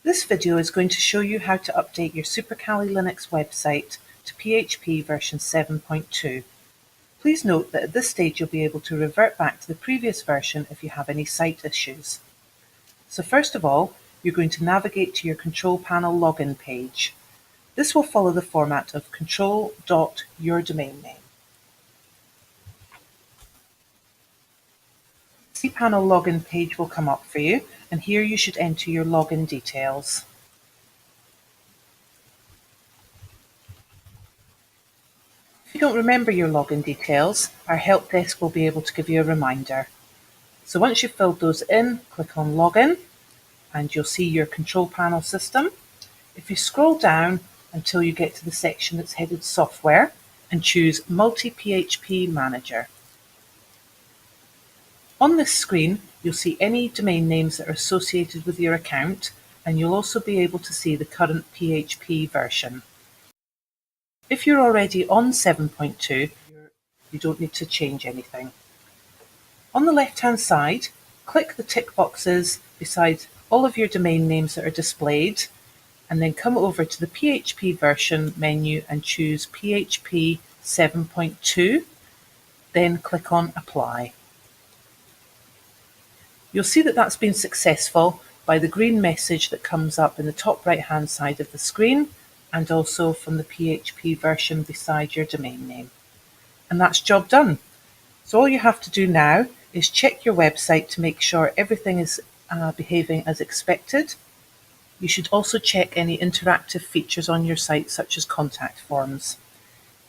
This video is going to show you how to update your Supercali Linux website to PHP version 7.2. Please note that at this stage you'll be able to revert back to the previous version if you have any site issues. So first of all, you're going to navigate to your control panel login page. This will follow the format of control.yourdomain-name. The cPanel login page will come up for you, and here you should enter your login details. If you don't remember your login details, our help desk will be able to give you a reminder. So once you've filled those in, click on Login, and you'll see your control panel system. If you scroll down until you get to the section that's headed Software, and choose Multi-PHP Manager. On this screen, you'll see any domain names that are associated with your account, and you'll also be able to see the current PHP version. If you're already on 7.2, you don't need to change anything. On the left-hand side, click the tick boxes beside all of your domain names that are displayed, and then come over to the PHP version menu and choose PHP 7.2, then click on Apply. You'll see that that's been successful by the green message that comes up in the top right-hand side of the screen, and also from the PHP version beside your domain name. And that's job done. So all you have to do now is check your website to make sure everything is behaving as expected. You should also check any interactive features on your site, such as contact forms.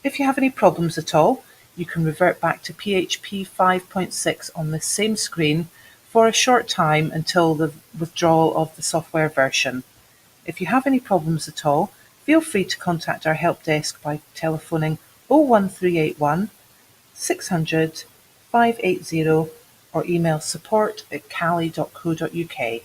If you have any problems at all, you can revert back to PHP 5.6 on this same screen for a short time until the withdrawal of the software version. If you have any problems at all, feel free to contact our help desk by telephoning 01381 600 580 or email support@cali.co.uk.